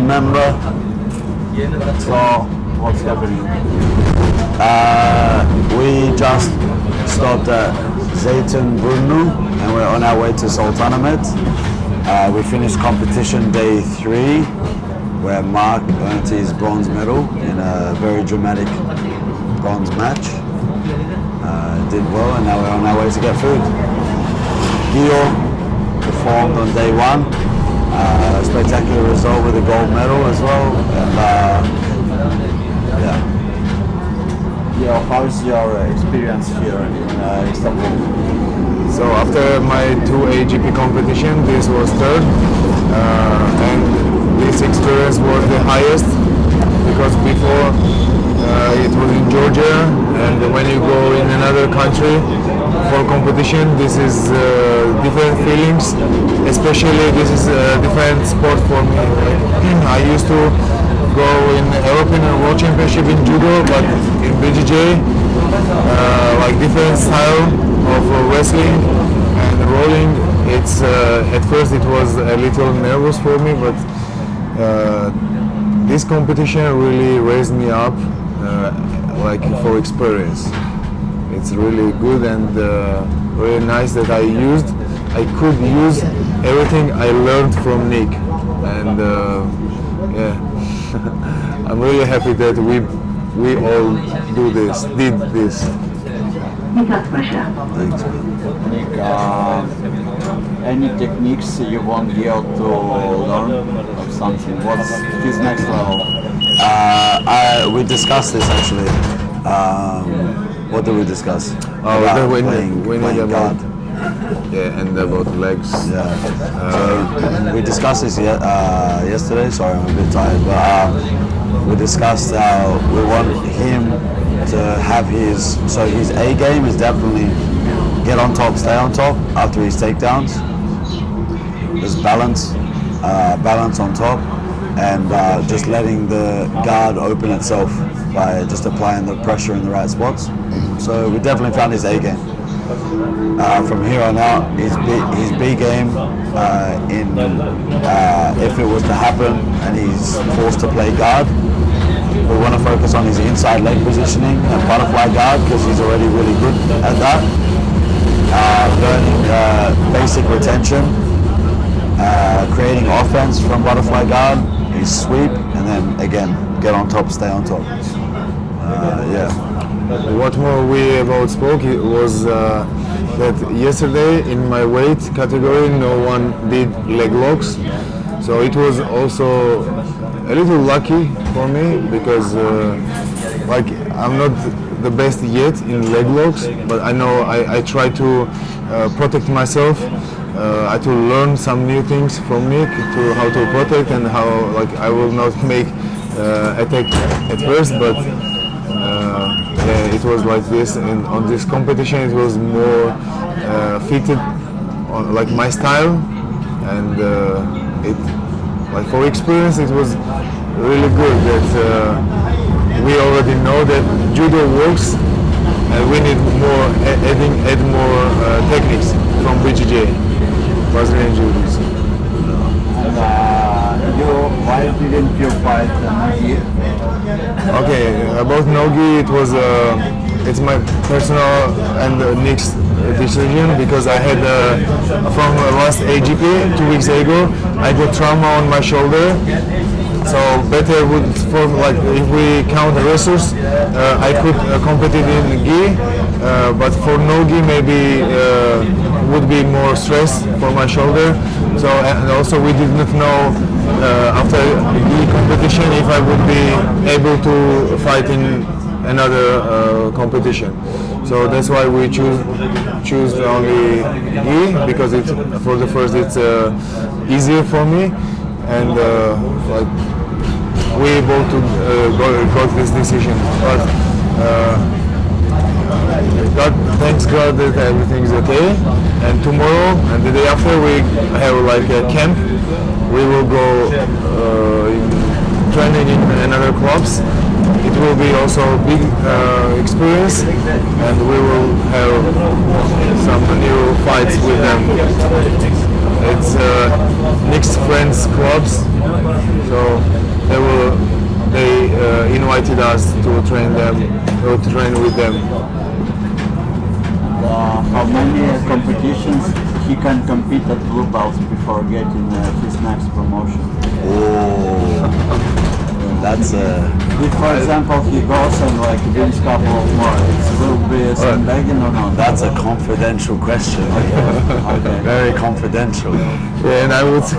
member. So what's happening? We just stopped at Zeytinburnu and we're on our way to Sultanahmet. We finished competition day 3 where Mark earned his bronze medal in a very dramatic bronze match. Did well and now we're on our way to get food. Gio performed on day 1. Spectacular result with a gold medal as well. And Yeah, how's your experience here in Istanbul? So after my 2 AJP competition, this was 3rd, and this experience was the highest because before it was in Georgia, and when you go in another country for competition, this is different feelings. Especially this is a different sport for me. I used to go in European World Championship in judo, but in BJJ, like different style of wrestling and rolling. It's at first it was a little nervous for me, but this competition really raised me up, like for experience. It's really good and really nice that I could use everything I learned from Nick, and yeah. I'm really happy that we all did this. thanks. Nick, any techniques you want Gio to learn or something? What's his next level? We discussed this actually. What did we discuss? About playing guard. Yeah, and about legs. Yeah. So we discussed this yesterday. Sorry, I'm a bit tired, but we discussed how we want him to have his A game is definitely get on top, stay on top after his takedowns. There's balance on top, and just letting the guard open itself by just applying the pressure in the right spots. So we definitely found his A game. From here on out, his B game, if it was to happen and he's forced to play guard, we want to focus on his inside leg positioning and butterfly guard because he's already really good at that. Learning basic retention, creating offense from butterfly guard, his sweep, and then again, get on top, stay on top. Yeah. What more we about spoke was that yesterday in my weight category no one did leg locks, so it was also a little lucky for me because like I'm not the best yet in leg locks, but I know I try to protect myself. I to learn some new things from Nick to how to protect and how like I will not make attack at first, but yeah, it was like this, and on this competition it was more fitted on like my style, and it like for experience it was really good that we already know that judo works and we need more add more techniques from BJJ, Brazilian Jiu-Jitsu. And why didn't you fight Nogi? Okay, about Nogi, it was it's my personal and Nick's decision because I had from last AJP 2 weeks ago I got trauma on my shoulder, so better would for like if we count the wrestlers I could compete in gi, but for Nogi maybe would be more stress for my shoulder. So and also we did not know after the competition if I would be able to fight in another competition. So that's why we choose only gi because it's for the first it's easier for me, and like we able to got this decision. But thanks God that everything is okay. And tomorrow and the day after we have like a camp. We will go training in another clubs. It will be also a big experience, and we will have some new fights with them. It's Nick's friends clubs, so invited us to train with them. How many competitions he can compete at blue belt before getting his next promotion? Oh, that's If, for example, he goes and wins a couple of more, it will be some begging or not? that's a confidential question. Okay. Very confidential. Yeah, and I would say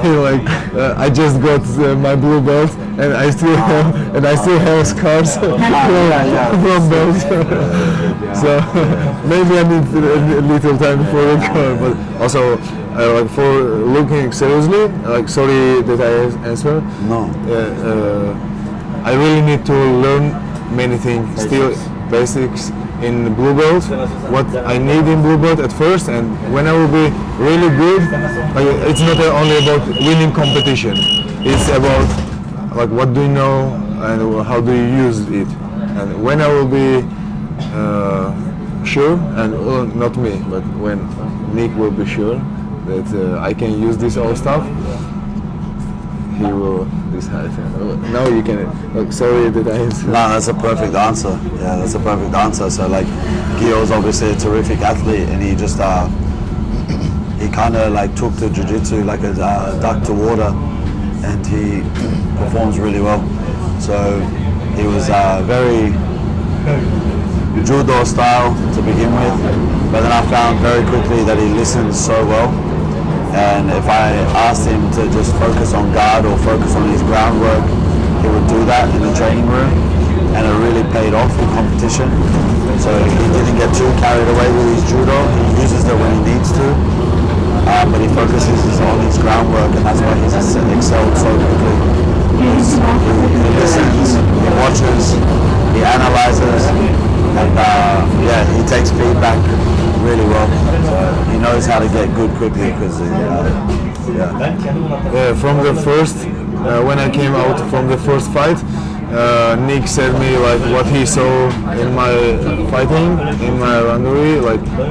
I just got my blue belt, and I still have scars from belts. So maybe I need a little time for recover, but also for looking seriously, sorry that I answer. No. I really need to learn many things, still basics in blue belt, what I need in blue belt at first, and when I will be really good, it's not only about winning competition, it's about what do you know and how do you use it. And when I will be sure, and not me, but when Nick will be sure that I can use this all stuff, he will decide. Now you can. Sorry that I answered. No, that's a perfect answer. Yeah, that's a perfect answer. So Gio's obviously a terrific athlete, and he just he kind of took to jiu-jitsu like a duck to water, and he performs really well. So he was very judo style to begin with, but then I found very quickly that he listens so well. And if I asked him to just focus on guard or focus on his groundwork, he would do that in the training room, and it really paid off in competition. So he didn't get too carried away with his judo. He uses it when he needs to, but he focuses on his groundwork, and that's why he's excelled so quickly. He listens, he watches, he analyzes, and he takes feedback really well. So he knows how to get good quickly because from the first when I came out from the first fight, Nick said me what he saw in my fighting, in my runnery,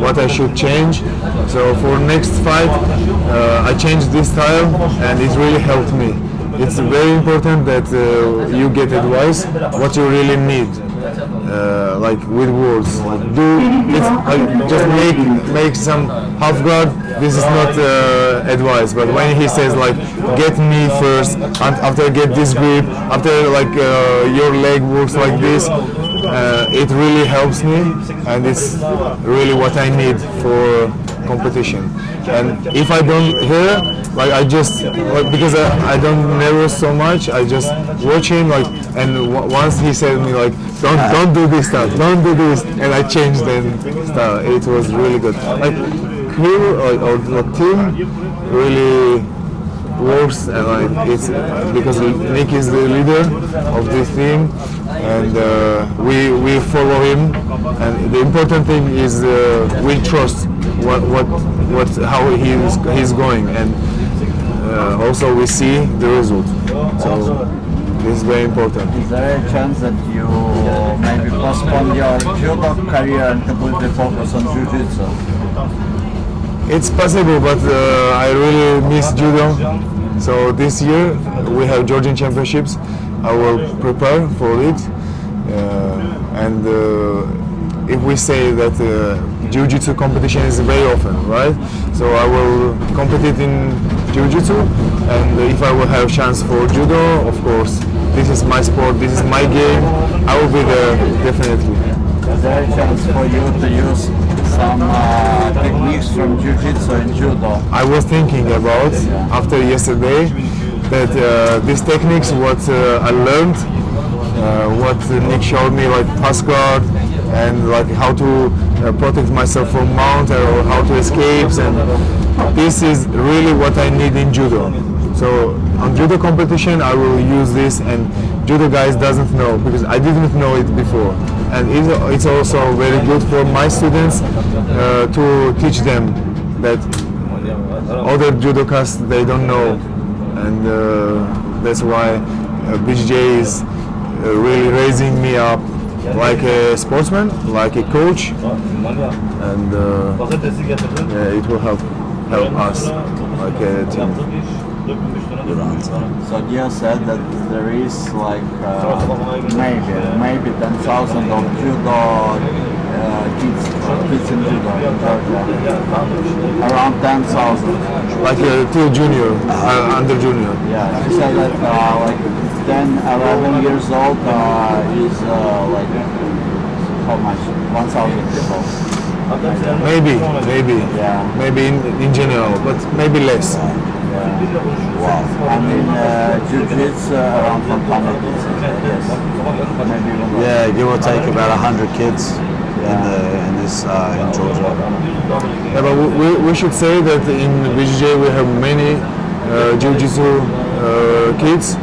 what I should change. So for next fight, I changed this style, and it really helped me. It's very important that you get advice what you really need. With words, just make some half guard. This is not advice, but when he says get me first, and after get this grip, after your leg works like this, it really helps me, and it's really what I need for competition. And if I don't hear, I just because I don't nervous so much, I just watch him and once he said me don't do this stuff, don't do this, and I changed the style. It was really good. Crew or team really works, and it's because Nick is the leader of this team, and we follow him. And the important thing is we trust how he's going, and also we see the result. So this is very important. Is there a chance that you maybe postpone your judo career and completely focus on jiu-jitsu? It's possible, but I really miss judo. So this year we have Georgian Championships. I will prepare for it, and if we say that jiu-jitsu competition is very often, right? So I will compete in jiu-jitsu, and if I will have chance for judo, of course, this is my sport, this is my game, I will be there definitely. Is there a chance for you to use some techniques from jiu-jitsu and judo? I was thinking about, after yesterday, that these techniques, what I learned, what Nick showed me, pass guard, and how to protect myself from mount or how to escape, and this is really what I need in judo. So on judo competition I will use this, and judo guys doesn't know because I didn't know it before, and it's also very good for my students to teach them that other judokas they don't know, and that's why BJJ is really raising me up like a sportsman, like a coach, and it will help us like a team. Good answer. So Gio said that there is like maybe 10,000 of judo kids in judo in Georgia. Around 10,000. Like till junior, under junior. Yeah, he said that like 10, 11 years old is like how much? 1,000 people. Maybe, Yeah. maybe in general, but maybe less. Wow. And in jiu-jitsu around 100 kids. Yes. Maybe even more. Yeah, give or take about 100 kids in Georgia. Yeah, but we should say that in BJJ we have many jiu-jitsu kids.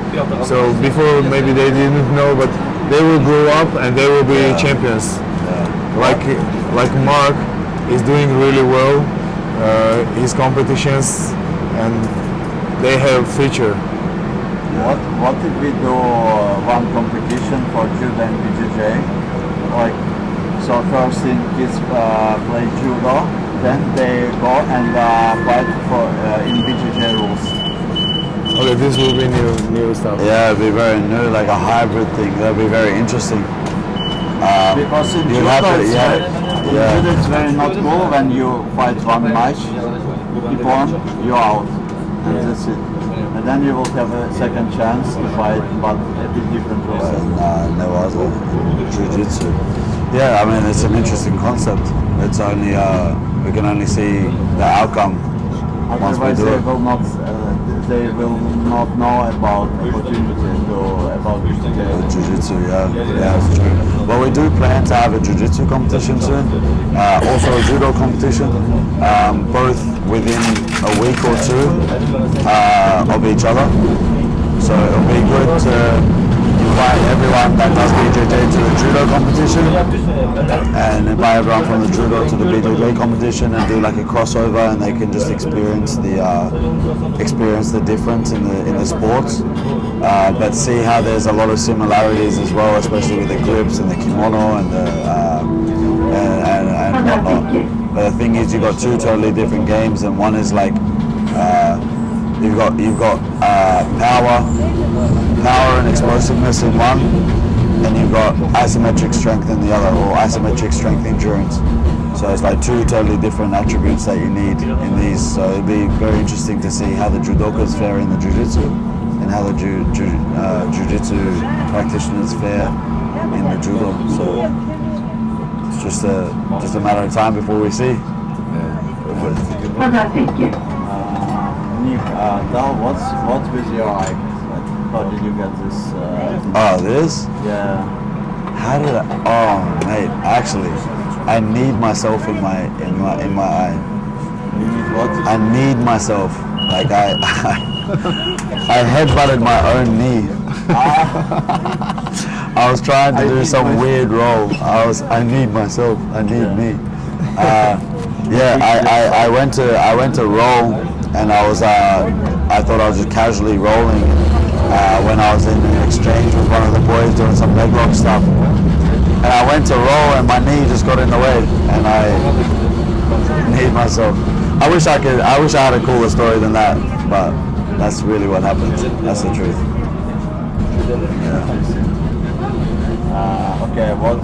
So before maybe they didn't know, but they will grow up and they will be champions. Like Mark is doing really well. His competitions and they have future. What if we do one competition for judo and BJJ? Like, so first in kids play judo, then they go and fight for in BJJ rules. Okay, this will be new stuff. Yeah, it'd be very new, like a hybrid thing. That'd be very interesting. Because in you judo, have to- it's yeah, very, yeah. judo it's very not cool when you fight one match, you won, you're out, and that's it. And then you will have a second chance to fight, but a bit different rules. There was a jiu-jitsu. Yeah, I mean, it's an interesting concept. It's only, we can only see the outcome once we Otherwise, do they it. will not know about opportunities to about BJJ. Jiu-jitsu, yeah, that's true. Well, we do plan to have a jiu-jitsu competition soon, also a judo competition, both within a week or two of each other. So it'll be good to invite everyone that does BJJ to the judo competition, and invite everyone from the judo to the BJJ competition, and do like a crossover, and they can just experience the difference in the sports. But see how there's a lot of similarities as well, especially with the grips and the kimono and the and whatnot. But the thing is, you've got two totally different games, and one is like you've got power and explosiveness in one, and you've got isometric strength in the other, or isometric strength endurance. So it's like two totally different attributes that you need in these. So it'd be very interesting to see how the judokas fare in the jiu-jitsu, and how the jiu-jitsu practitioners fare in the judo. So it's just a matter of time before we see. Nick, tell what's with your eye? Like, how did you get this? Oh, this? Yeah. How did I? Oh, mate, actually, I need myself in my eye. You need what? I need myself. Like I headbutted my own knee. I was trying to do some weird roll. I need myself. I need me. I went to roll, and I thought I was just casually rolling when I was in an exchange with one of the boys doing some leg lock stuff. And I went to roll, and my knee just got in the way, and I need myself. I wish I had a cooler story than that, but that's really what happened. That's the truth. Okay, what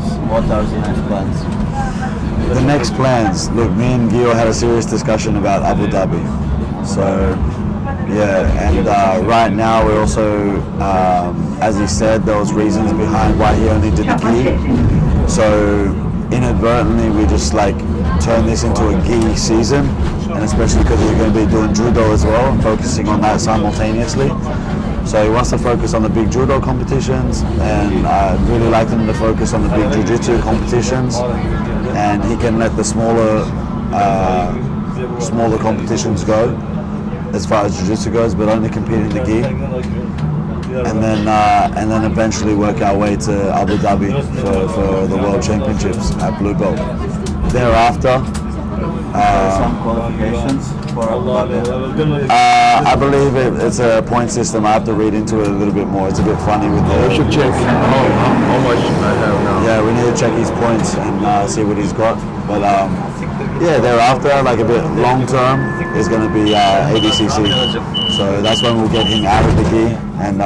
are the next plans? The next plans. Look, me and Gio had a serious discussion about Abu Dhabi. So, yeah, and right now we're also, as he said, there was reasons behind why he only did the gi. So, inadvertently, we just like turned this into a gi season, and especially because we're going to be doing judo as well and focusing on that simultaneously. So he wants to focus on the big judo competitions, and I'd really like him to focus on the big jiu-jitsu competitions, and he can let the smaller competitions go as far as jiu-jitsu goes, but only compete in the gi, and then eventually work our way to Abu Dhabi for the World Championships at blue belt. Thereafter, Some qualifications for Abu Dhabi. I believe it's a point system. I have to read into it a little bit more. It's a bit funny with the. We should check how much I have now. Yeah, we need to check his points and see what he's got. But yeah, thereafter, like a bit long term, is going to be ADCC. So that's when we'll get him out of the gi and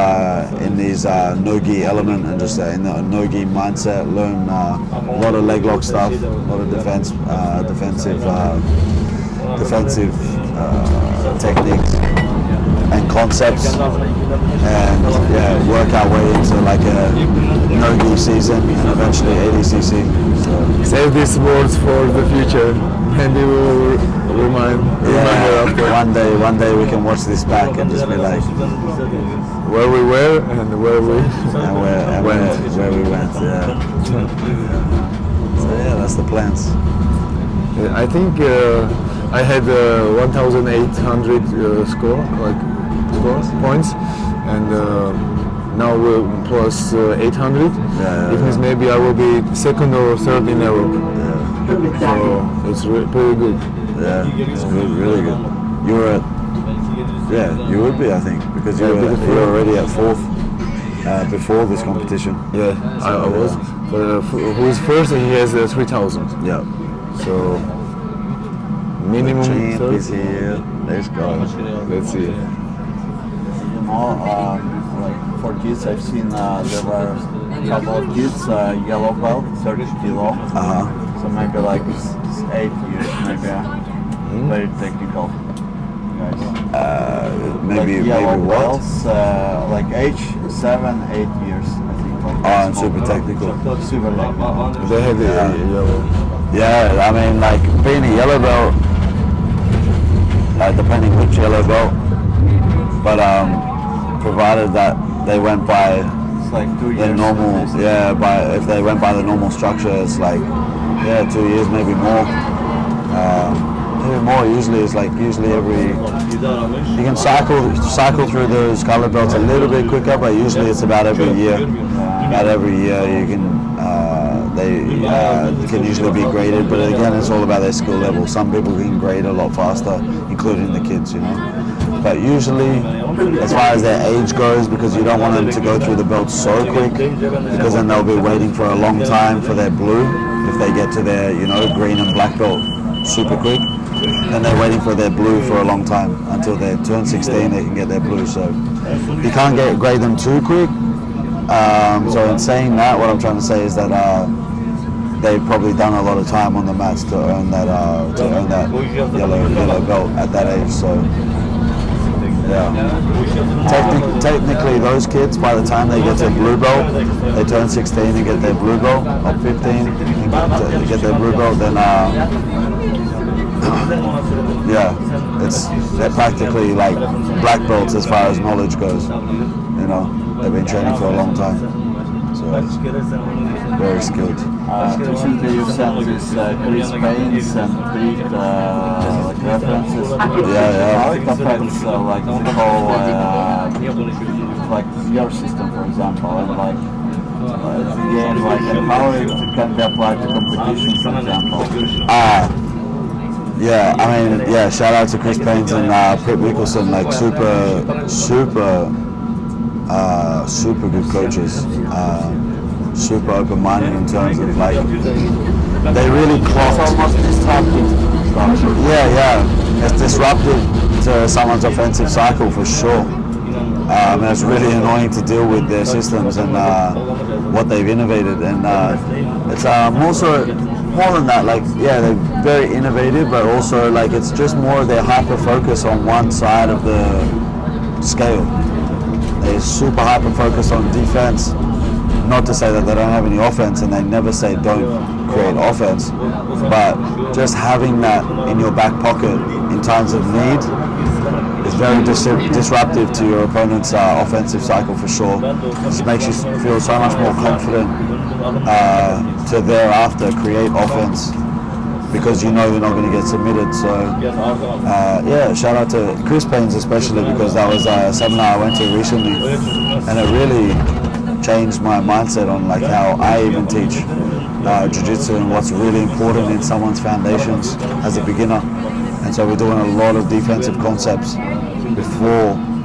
in his no-gi element and just in the no-gi mindset, learn a lot of leg lock stuff, a lot of defensive techniques and concepts, and work our way into like a no-gi season and eventually ADCC. So Save these words for the future. Maybe we'll remember after. One day we can watch this back and just be like, Where we were and where we where we went. Yeah. So yeah, that's the plans. I think I had 1,800 points, and now we're plus 800. It means maybe I will be second or third in Europe. So it's pretty good. Yeah, it's good, really good. You were at, you would be, I think, because you were already at fourth before this competition. Yeah, I was. But who is first? He has 3,000. Yeah. So minimum Champ third. is here. Let's go. Let's see. You know, like for kids, I've seen there were a couple of kids, yellow belt, 30 kilo. So maybe like it's 8 years, maybe very technical guys. Maybe like yellow what? belts, like age 7, 8 years, I think. Like And super technical. Super technical. They have the yellow. Yeah, I mean, like being a yellow belt, depending which yellow belt, but provided that they went by It's like 2 the years. normal, if they went by the normal structure, it's like 2 years, maybe more. Maybe more. Usually every. You can cycle through those color belts a little bit quicker, but usually it's about every year. About every year you can. They can usually be graded, but again, it's all about their skill level. Some people can grade a lot faster, including the kids, you know. But usually, as far as their age goes, because you don't want them to go through the belt so quick, because then they'll be waiting for a long time for their blue. If they get to their, green and black belt super quick, then they're waiting for their blue for a long time until they turn 16. They can get their blue. So you can't grade them too quick. So in saying that, what I'm trying to say is that they've probably done a lot of time on the mats to earn that yellow belt at that age. So yeah, technically those kids, by the time they get their blue belt, they turn 16 and get their blue belt, or 15 and get their blue belt, then they're practically like black belts as far as knowledge goes. They've been training for a long time, so very skilled. Recently you sent this Chris Payne's and Greek like references. How it affects like the whole like your system, for example, and like again, like and how it can be applied to competition, for example. Shout out to Chris Payne and Pip Mickelson, like super good coaches, super open-minded in terms of like they really clocked. It's almost disruptive. It's disruptive to someone's offensive cycle for sure. It's really annoying to deal with their systems and what they've innovated, and it's more than that. Like they're very innovative, but also like it's just more their hyper focus on one side of the scale. They're super hyper focused on defense. Not to say that they don't have any offense, and they never say don't create offense, but just having that in your back pocket in times of need is very disruptive to your opponent's offensive cycle for sure. It just makes you feel so much more confident to thereafter create offense, because you know you're not going to get submitted. So shout out to Chris Payne's especially, because that was a seminar I went to recently, and it really changed my mindset on like how I even teach jiu-jitsu and what's really important in someone's foundations as a beginner. And so we're doing a lot of defensive concepts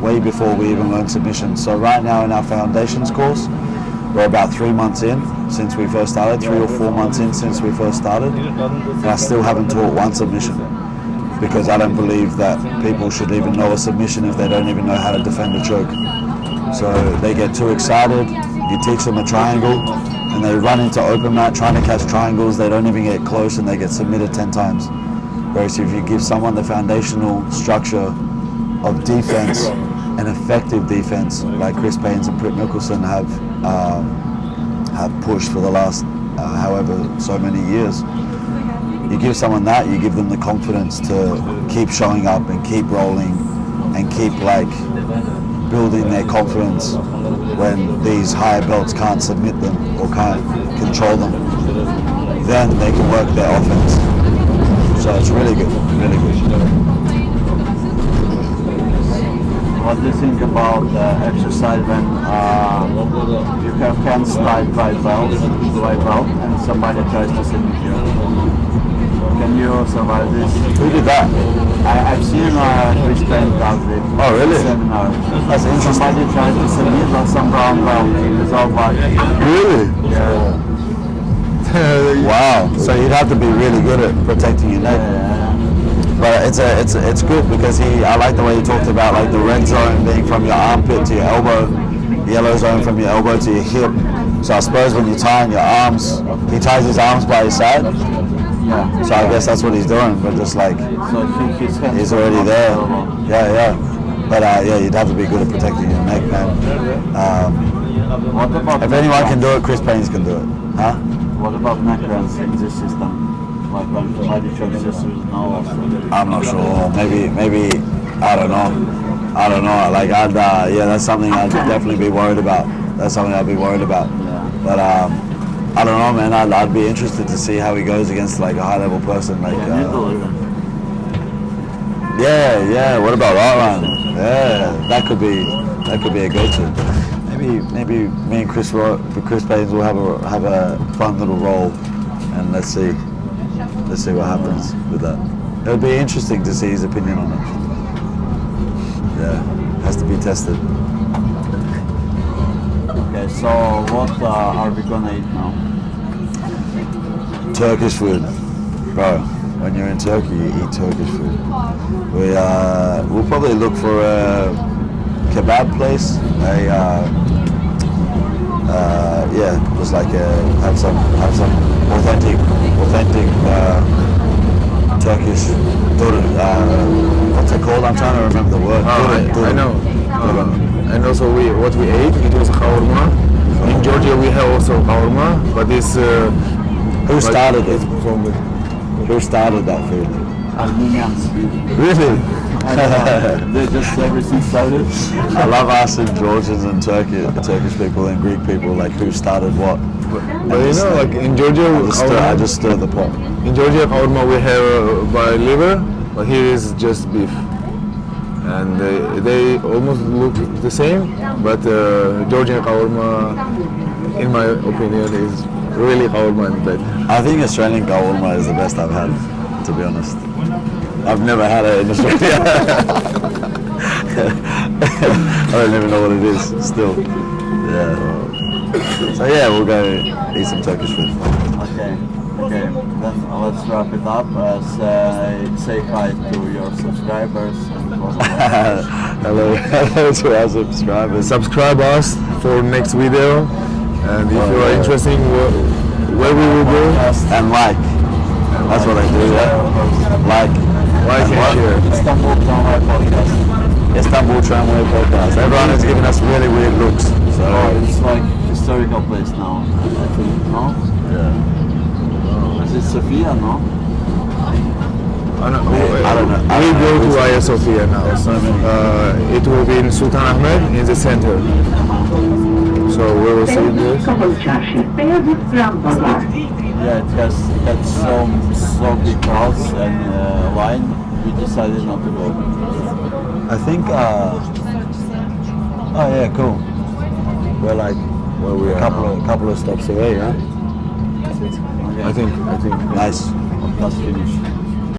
way before we even learn submissions. So right now in our foundations course, we're about 3 months in since we first started, 3 or 4 months in since we first started, and I still haven't taught one submission. because I don't believe that people should even know a submission if they don't even know how to defend a choke. So they get too excited, you teach them a triangle, and they run into open mat trying to catch triangles, they don't even get close and they get submitted 10 times. Whereas if you give someone the foundational structure of defense, and effective defense, like Chris Paines and Britt Mikkelsen have pushed for the last however so many years. You give someone that, you give them the confidence to keep showing up and keep rolling and keep like building their confidence when these higher belts can't submit them or can't control them. Then they can work their offense. So it's really good, really good. What do you think about exercise when you have hands tied by belt, and somebody tries to submit you? Can you survive this? Who did that? I've seen Chris Paines does it. Oh, really? Seminar. That's interesting. Somebody tries to submit on some brown belt without back. Really? Yeah. Wow. So you'd have to be really good at protecting your neck. But it's good because I like the way he talked about like the red zone being from your armpit to your elbow, yellow zone from your elbow to your hip. So I suppose when you're tying your arms, he ties his arms by his side. Yeah. So I guess that's what he's doing, but just like So he's already there. Yeah. But yeah, you'd have to be good at protecting your neck, man. What about If anyone can do it, Chris Paines can do it. Huh? What about neck cramps in this system? Like when somebody chokes just now also. I'm not sure. Maybe I don't know. Like that's something I'd definitely be worried about. That's something I'd be worried about. But I don't know, man. I'd be interested to see how he goes against like a high level person. Like yeah. What about Ryan? Yeah, that could be a go-to. Maybe me and Chris Paines will have a fun little roll, and let's see what happens with that. It'll be interesting to see his opinion on it. Yeah, has to be tested. Okay, so what are we gonna eat now? Turkish food, bro. When you're in Turkey, you eat Turkish food. We'll probably look for a kebab place. Just like have some authentic Turkish. What's it called? I'm trying to remember the word. I know. And also what we ate, it was shawarma. In Georgia we have also shawarma, but it's Who started it? from Who started that food? Armenians. Really? They just everything started. I love asking Georgians and Turkish people and Greek people like who started what. But you know, like in Georgia, I just stir the pot. in Georgia shawarma we have by liver, but here is just beef. And they almost look the same, but Georgian shawarma, in my opinion, is really shawarma and better. I think Australian shawarma is the best I've had, to be honest. I've never had it in Australia. I don't even know what it is still. Yeah. So yeah, we'll go eat some Turkish food. Okay. Then let's wrap it up. Say hi to your subscribers. Hello to our subscribers. Subscribe us for next video, and if you are interested where we will go, And like. That's what I do, yeah. Like and share. Istambul Tramway podcast. Istambul Tramway podcast. Everyone is giving us really weird looks. So It's like historical place now. I think, no? yeah. Is it Sofia, no? I don't know. I We don't go know. to Hagia Sophia now. It will be in Sultan Ahmed in the center. So we will see this. Yeah, it had so big crowds and line. We decided not to go. I think oh yeah, cool. We're like We a are couple of stops away, yeah? Okay. I think. Nice. Podcast finished.